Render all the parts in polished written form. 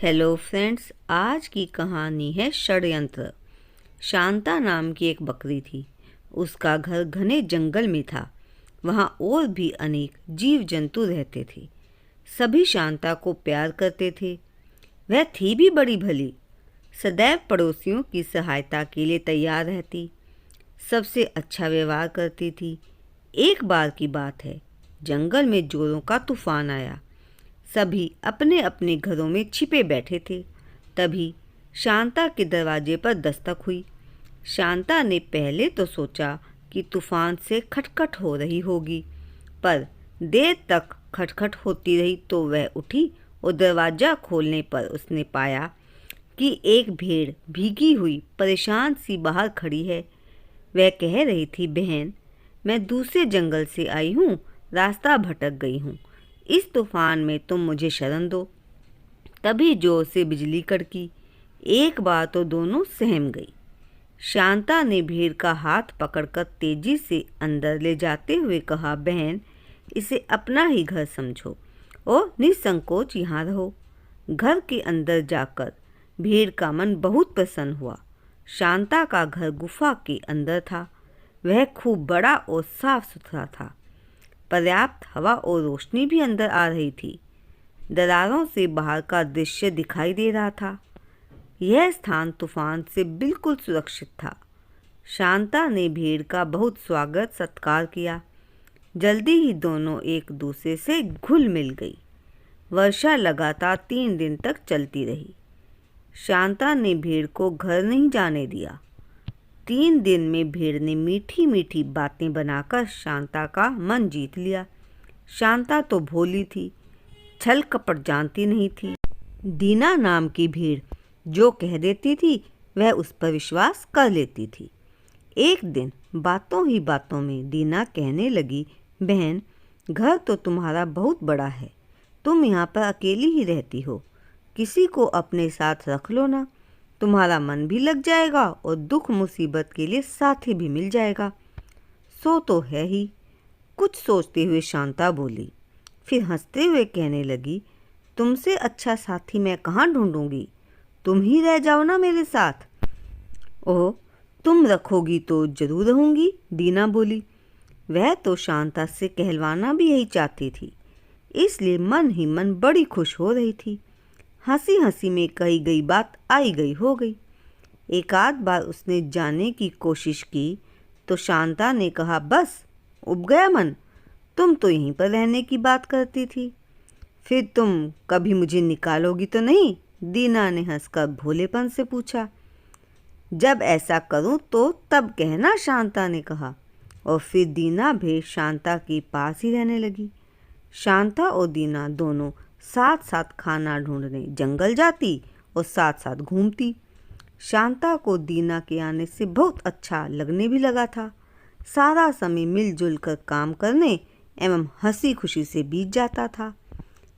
Hello friends, आज की कहानी है षड्यंत्र। शांता नाम की एक बकरी थी। उसका घर घने जंगल में था। वहाँ और भी अनेक जीव जंतु रहते थे। सभी शांता को प्यार करते थे। वह थी भी बड़ी भली, सदैव पड़ोसियों की सहायता के लिए तैयार रहती, सबसे अच्छा व्यवहार करती थी। एक बार की बात है, जंगल में जोरों का तूफान आया। सभी अपने अपने घरों में छिपे बैठे थे। तभी शांता के दरवाजे पर दस्तक हुई। शांता ने पहले तो सोचा कि तूफान से खटखट हो रही होगी, पर देर तक खटखट होती रही तो वह उठी और दरवाज़ा खोलने पर उसने पाया कि एक भेड़ भीगी हुई परेशान सी बाहर खड़ी है। वह कह रही थी, बहन, मैं दूसरे जंगल से आई हूँ, रास्ता भटक गई हूँ। इस तूफान में तुम मुझे शरण दो। तभी जोर से बिजली कड़की। एक बार तो दोनों सहम गई। शांता ने भेड़ का हाथ पकड़कर तेजी से अंदर ले जाते हुए कहा, बहन, इसे अपना ही घर समझो और निसंकोच यहाँ रहो। घर के अंदर जाकर भेड़ का मन बहुत प्रसन्न हुआ। शांता का घर गुफा के अंदर था। वह खूब बड़ा और साफ सुथरा था। पर्याप्त हवा और रोशनी भी अंदर आ रही थी। दरारों से बाहर का दृश्य दिखाई दे रहा था। यह स्थान तूफान से बिल्कुल सुरक्षित था। शांता ने भेड़ का बहुत स्वागत सत्कार किया। जल्दी ही दोनों एक दूसरे से घुल मिल गई। वर्षा लगातार 3 दिन तक चलती रही। शांता ने भेड़ को घर नहीं जाने दिया। 3 दिन में भेड़ ने मीठी मीठी बातें बनाकर शांता का मन जीत लिया। शांता तो भोली थी, छल कपट जानती नहीं थी। दीना नाम की भेड़ जो कह देती थी वह उस पर विश्वास कर लेती थी। एक दिन बातों ही बातों में दीना कहने लगी, बहन, घर तो तुम्हारा बहुत बड़ा है, तुम यहाँ पर अकेली ही रहती हो, किसी को अपने साथ रख लो ना, तुम्हारा मन भी लग जाएगा और दुख मुसीबत के लिए साथी भी मिल जाएगा। सो तो है ही, कुछ सोचते हुए शांता बोली। फिर हंसते हुए कहने लगी, तुमसे अच्छा साथी मैं कहाँ ढूंढूंगी, तुम ही रह जाओ ना मेरे साथ। ओह, तुम रखोगी तो जरूर रहूंगी, दीना बोली। वह तो शांता से कहलवाना भी यही चाहती थी, इसलिए मन ही मन बड़ी खुश हो रही थी। हंसी हंसी में कही गई बात आई गई हो गई। एक आध बार उसने जाने की कोशिश की तो शांता ने कहा, बस उब गया मन, तुम तो यहीं पर रहने की बात करती थी, फिर तुम कभी मुझे निकालोगी तो नहीं? दीना ने हंसकर भोलेपन से पूछा। जब ऐसा करूं तो तब कहना, शांता ने कहा। और फिर दीना भी शांता के पास ही रहने लगी। शांता और दीना दोनों साथ साथ खाना ढूंढने जंगल जाती और साथ साथ घूमती। शांता को दीना के आने से बहुत अच्छा लगने भी लगा था। सारा समय मिलजुल कर काम करने एवं हंसी खुशी से बीत जाता था।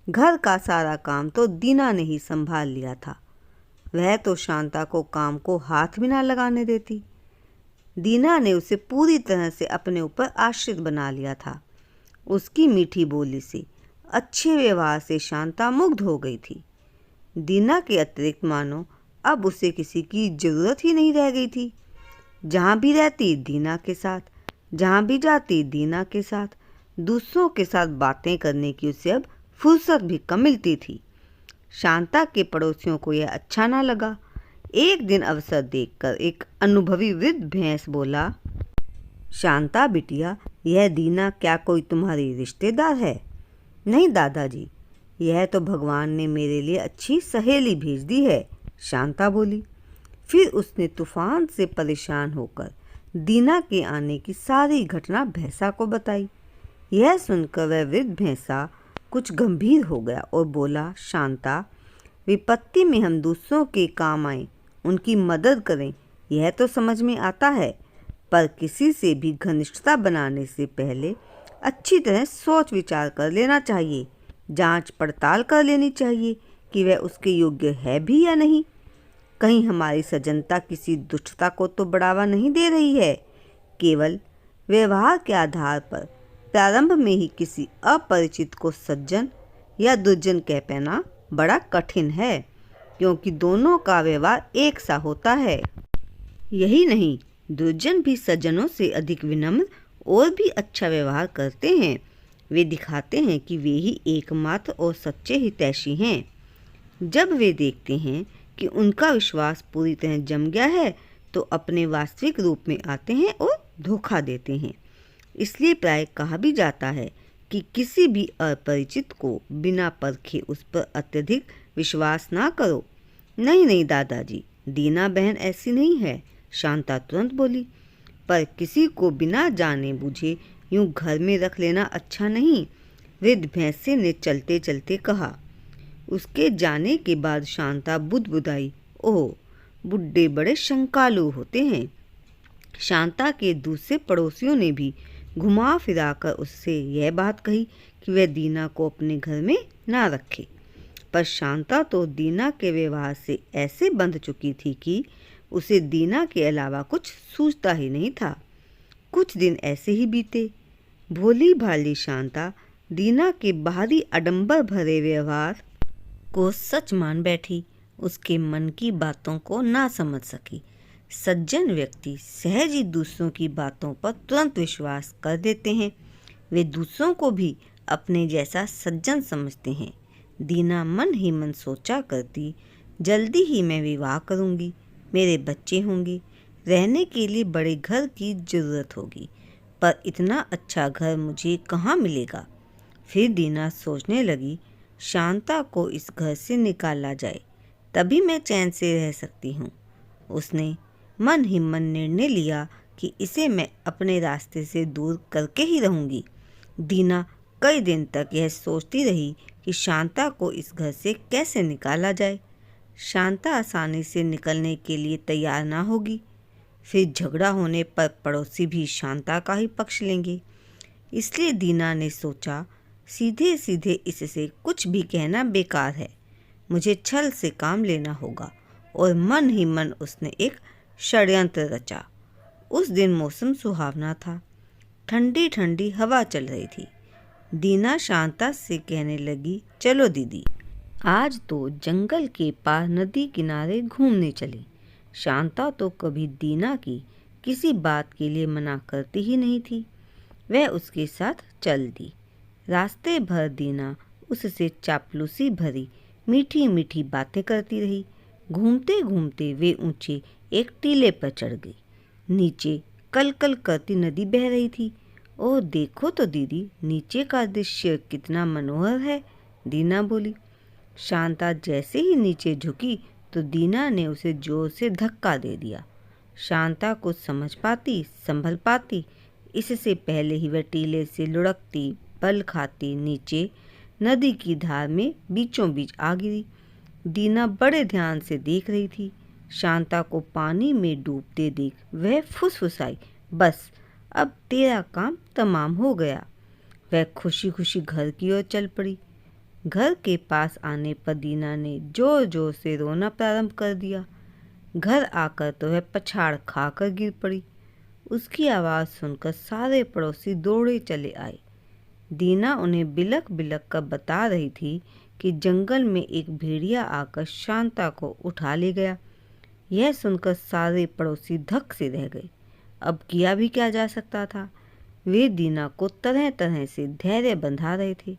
घर का सारा काम तो दीना ने ही संभाल लिया था। वह तो शांता को काम को हाथ भी ना लगाने देती। दीना ने उसे पूरी तरह से अपने ऊपर आश्रित बना लिया था। उसकी मीठी बोली से, अच्छे व्यवहार से शांता मुग्ध हो गई थी। दीना के अतिरिक्त मानो अब उसे किसी की जरूरत ही नहीं रह गई थी। जहाँ भी रहती दीना के साथ, जहाँ भी जाती दीना के साथ, दूसरों के साथ बातें करने की उसे अब फुर्सत भी कम मिलती थी। शांता के पड़ोसियों को यह अच्छा ना लगा। एक दिन अवसर देखकर एक अनुभवी वृद्ध भैंस बोला, शांता बिटिया, यह दीना क्या कोई तुम्हारी रिश्तेदार है? नहीं दादाजी, यह तो भगवान ने मेरे लिए अच्छी सहेली भेज दी है, शांता बोली। फिर उसने तूफान से परेशान होकर दीना के आने की सारी घटना भैंसा को बताई। यह सुनकर वह वृद्ध भैंसा कुछ गंभीर हो गया और बोला, शांता, विपत्ति में हम दूसरों के काम आए, उनकी मदद करें, यह तो समझ में आता है, पर किसी से भी घनिष्ठता बनाने से पहले अच्छी तरह सोच विचार कर लेना चाहिए, जांच पड़ताल कर लेनी चाहिए कि वह उसके योग्य है भी या नहीं। कहीं हमारी सज्जनता किसी दुष्टता को तो बढ़ावा नहीं दे रही है। केवल व्यवहार के आधार पर प्रारंभ में ही किसी अपरिचित को सज्जन या दुर्जन कह पाना बड़ा कठिन है। क्योंकि दोनों का व्यवहार एक सा होता है। यही नहीं, दुर्जन भी सज्जनों से अधिक विनम्र और भी अच्छा व्यवहार करते हैं। वे दिखाते हैं कि वे ही एकमात्र और सच्चे हितैषी हैं। जब वे देखते हैं कि उनका विश्वास पूरी तरह जम गया है, तो अपने वास्तविक रूप में आते हैं और धोखा देते हैं। इसलिए प्राय कहा भी जाता है कि किसी भी अपरिचित को बिना परखे उस पर अत्यधिक विश्वास ना करो। नहीं नहीं दादाजी, दीना बहन ऐसी नहीं है, शांता तुरंत बोली। पर किसी को बिना जाने बूझे यूं घर में रख लेना अच्छा नहीं, वृद्ध भैंसे ने चलते चलते कहा। उसके जाने के बाद शांता बुदबुदाई, ओह, बुड्ढे बड़े शंकालु होते हैं। शांता के दूसरे पड़ोसियों ने भी घुमा फिराकर उससे यह बात कही कि वह दीना को अपने घर में ना रखे। पर शांता तो दीना के व्यवहार से ऐसे बंध चुकी थी कि उसे दीना के अलावा कुछ सूझता ही नहीं था। कुछ दिन ऐसे ही बीते। भोली भाली शांता दीना के बाहरी आडंबर भरे व्यवहार को सच मान बैठी। उसके मन की बातों को ना समझ सकी। सज्जन व्यक्ति सहज ही दूसरों की बातों पर तुरंत विश्वास कर देते हैं। वे दूसरों को भी अपने जैसा सज्जन समझते हैं। दीना मन ही मन सोचा करती, जल्दी ही मैं विवाह करूंगी, मेरे बच्चे होंगे, रहने के लिए बड़े घर की ज़रूरत होगी, पर इतना अच्छा घर मुझे कहाँ मिलेगा। फिर दीना सोचने लगी, शांता को इस घर से निकाला जाए, तभी मैं चैन से रह सकती हूँ। उसने मन ही मन निर्णय लिया कि इसे मैं अपने रास्ते से दूर करके ही रहूँगी। दीना कई दिन तक यह सोचती रही कि शांता को इस घर से कैसे निकाला जाए। शांता आसानी से निकलने के लिए तैयार ना होगी। फिर झगड़ा होने पर पड़ोसी भी शांता का ही पक्ष लेंगे। इसलिए दीना ने सोचा, सीधे सीधे इससे कुछ भी कहना बेकार है, मुझे छल से काम लेना होगा। और मन ही मन उसने एक षड्यंत्र रचा। उस दिन मौसम सुहावना था, ठंडी ठंडी हवा चल रही थी। दीना शांता से कहने लगी, चलो दीदी, आज तो जंगल के पार नदी किनारे घूमने चले। शांता तो कभी दीना की किसी बात के लिए मना करती ही नहीं थी। वह उसके साथ चल दी। रास्ते भर दीना उससे चापलूसी भरी मीठी मीठी बातें करती रही। घूमते घूमते वे ऊंचे एक टीले पर चढ़ गई। नीचे कलकल करती नदी बह रही थी। ओह देखो तो दीदी, नीचे का दृश्य कितना मनोहर है, दीना बोली। शांता जैसे ही नीचे झुकी तो दीना ने उसे जोर से धक्का दे दिया। शांता कुछ समझ पाती, संभल पाती, इससे पहले ही वह टीले से लुढ़कती, बल खाती नीचे नदी की धार में बीचों बीच आ गिरी। दीना बड़े ध्यान से देख रही थी। शांता को पानी में डूबते देख वह फुसफुसाई, बस अब तेरा काम तमाम हो गया। वह खुशी खुशी घर की ओर चल पड़ी। घर के पास आने पर दीना ने जोर जोर से रोना प्रारंभ कर दिया। घर आकर तो वह पछाड़ खाकर गिर पड़ी। उसकी आवाज़ सुनकर सारे पड़ोसी दौड़े चले आए। दीना उन्हें बिलख बिलख कर बता रही थी कि जंगल में एक भेड़िया आकर शांता को उठा ले गया। यह सुनकर सारे पड़ोसी धक से रह गए। अब किया भी क्या जा सकता था। वे दीना को तरह तरह से धैर्य बंधा रहे थे।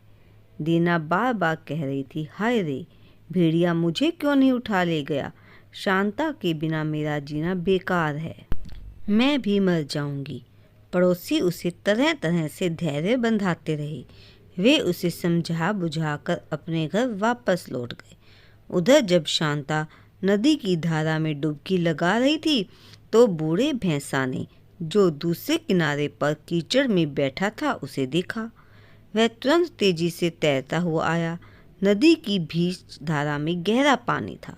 दीना बार बार कह रही थी, हाय रे, भेड़िया मुझे क्यों नहीं उठा ले गया। शांता के बिना मेरा जीना बेकार है, मैं भी मर जाऊंगी। पड़ोसी उसे तरह तरह से धैर्य बंधाते रहे। वे उसे समझा बुझाकर अपने घर वापस लौट गए। उधर जब शांता नदी की धारा में डुबकी लगा रही थी तो बूढ़े भैंसा ने, जो दूसरे किनारे पर कीचड़ में बैठा था, उसे देखा। वह तुरंत तेजी से तैरता हुआ आया। नदी की बीच धारा में गहरा पानी था।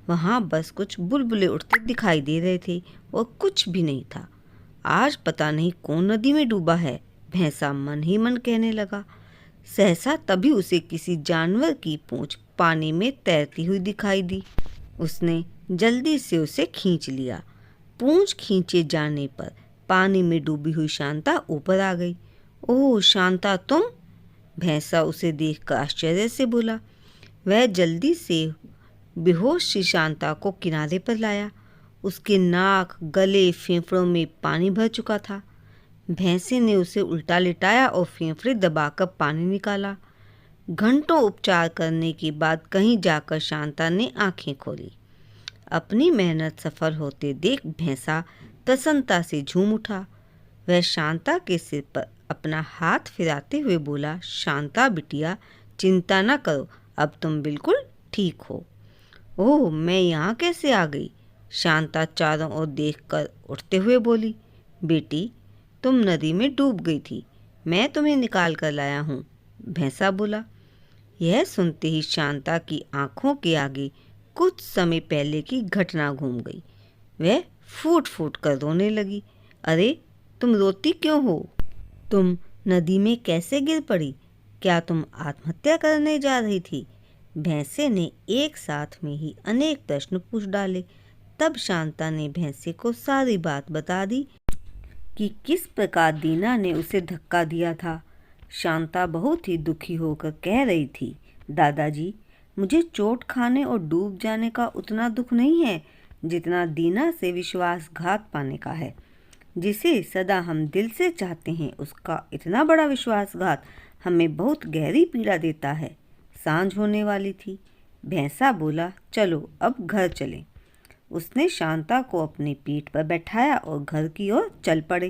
वहाँ बस कुछ बुलबुले उठते दिखाई दे रहे थे और कुछ भी नहीं था। आज पता नहीं कौन नदी में डूबा है, भैंसा मन ही मन कहने लगा। सहसा तभी उसे किसी जानवर की पूंछ पानी में तैरती हुई दिखाई दी। उसने जल्दी से उसे खींच लिया। पूंछ खींचे जाने पर पानी में डूबी हुई शांता ऊपर आ गई। ओह शांता, तुम? भैंसा उसे देखकर आश्चर्य से बोला। वह जल्दी से बेहोश सी शांता को किनारे पर लाया। उसके नाक, गले, फेफड़ों में पानी भर चुका था। भैंसे ने उसे उल्टा लिटाया और फेफड़े दबाकर पानी निकाला। घंटों उपचार करने के बाद कहीं जाकर शांता ने आंखें खोली। अपनी मेहनत सफल होते देख भैंसा प्रसन्नता से झूम उठा। वह शांता के सिर पर अपना हाथ फिराते हुए बोला, शांता बिटिया, चिंता न करो, अब तुम बिल्कुल ठीक हो। ओह, मैं यहाँ कैसे आ गई? शांता चारों ओर देखकर उठते हुए बोली, बेटी, तुम नदी में डूब गई थी, मैं तुम्हें निकाल कर लाया हूँ। भैंसा बोला। यह सुनते ही शांता की आंखों के आगे कुछ समय पहले की घटना घूम गई। वह फूट फूट कर रोने लगी। अरे, तुम रोती क्यों हो? तुम नदी में कैसे गिर पड़ी? क्या तुम आत्महत्या करने जा रही थी? भैंसे ने एक साथ में ही अनेक प्रश्न पूछ डाले। तब शांता ने भैंसे को सारी बात बता दी कि किस प्रकार दीना ने उसे धक्का दिया था। शांता बहुत ही दुखी होकर कह रही थी, दादाजी, मुझे चोट खाने और डूब जाने का उतना दुख नहीं है जितना दीना से विश्वासघात पाने का है। जिसे सदा हम दिल से चाहते हैं, उसका इतना बड़ा विश्वासघात हमें बहुत गहरी पीड़ा देता है। सांझ होने वाली थी। भैंसा बोला, चलो अब घर चलें। उसने शांता को अपनी पीठ पर बैठाया और घर की ओर चल पड़े।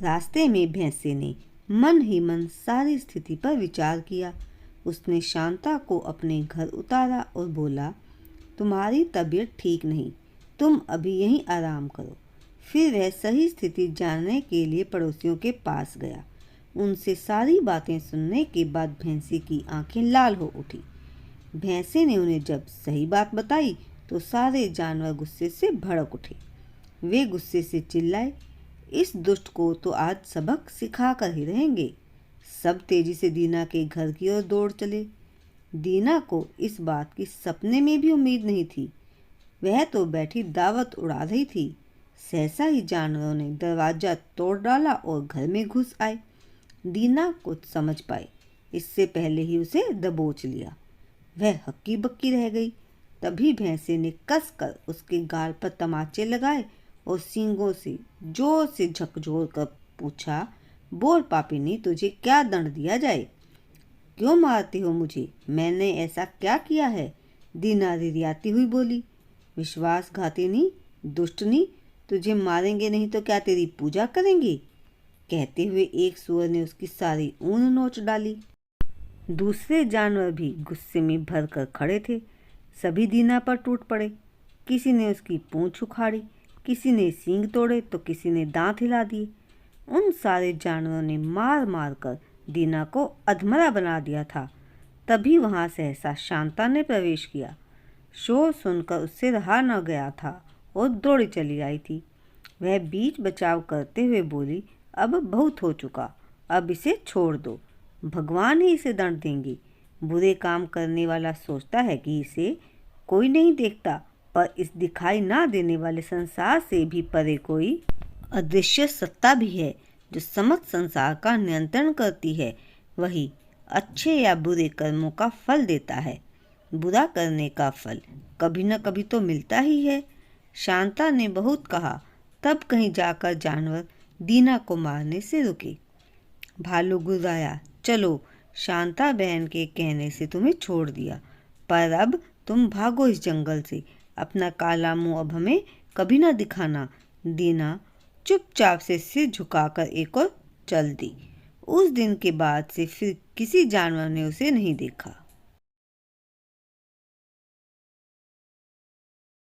रास्ते में भैंसे ने मन ही मन सारी स्थिति पर विचार किया। उसने शांता को अपने घर उतारा और बोला, तुम्हारी तबीयत ठीक नहीं, तुम अभी यहीं आराम करो। फिर वह सही स्थिति जानने के लिए पड़ोसियों के पास गया। उनसे सारी बातें सुनने के बाद भैंसे की आंखें लाल हो उठी। भैंसे ने उन्हें जब सही बात बताई तो सारे जानवर गुस्से से भड़क उठे। वे गुस्से से चिल्लाए, इस दुष्ट को तो आज सबक सिखा कर ही रहेंगे। सब तेजी से दीना के घर की ओर दौड़ चले। दीना को इस बात की सपने में भी उम्मीद नहीं थी। वह तो बैठी दावत उड़ा रही थी। सहसा ही जानवरों ने दरवाजा तोड़ डाला और घर में घुस आए। दीना कुछ समझ पाई इससे पहले ही उसे दबोच लिया। वह हक्की बक्की रह गई। तभी भैंसे ने कसकर उसके गाल पर तमाचे लगाए और सींगों से जोर से झकझोर कर पूछा, बोल पापिनी, तुझे क्या दंड दिया जाए? क्यों मारते हो मुझे? मैंने ऐसा क्या किया है? दीना रिरियाती हुई बोली, विश्वासघातिनी, दुष्टनी, तुझे मारेंगे नहीं तो क्या तेरी पूजा करेंगे? कहते हुए एक सुअर ने उसकी सारी ऊन नोच डाली। दूसरे जानवर भी गुस्से में भरकर खड़े थे। सभी दीना पर टूट पड़े। किसी ने उसकी पूंछ उखाड़ी, किसी ने सींग तोड़े तो किसी ने दांत हिला दिए। उन सारे जानवरों ने मार मार कर दीना को अधमरा बना दिया था। तभी वहां सहसा शांता ने प्रवेश किया। शोर सुनकर उससे रहा न गया था और दौड़ी चली आई थी। वह बीच बचाव करते हुए बोली, अब बहुत हो चुका, अब इसे छोड़ दो। भगवान ही इसे दंड देंगे। बुरे काम करने वाला सोचता है कि इसे कोई नहीं देखता, पर इस दिखाई ना देने वाले संसार से भी परे कोई अदृश्य सत्ता भी है जो समस्त संसार का नियंत्रण करती है। वही अच्छे या बुरे कर्मों का फल देता है। बुरा करने का फल कभी न कभी तो मिलता ही है। शांता ने बहुत कहा, तब कहीं जाकर जानवर दीना को मारने से रुके। भालू गुर्राया, चलो, शांता बहन के कहने से तुम्हें छोड़ दिया, पर अब तुम भागो इस जंगल से। अपना काला मुंह अब हमें कभी ना दिखाना। दीना चुपचाप से सिर झुकाकर एक और चल दी। उस दिन के बाद से फिर किसी जानवर ने उसे नहीं देखा।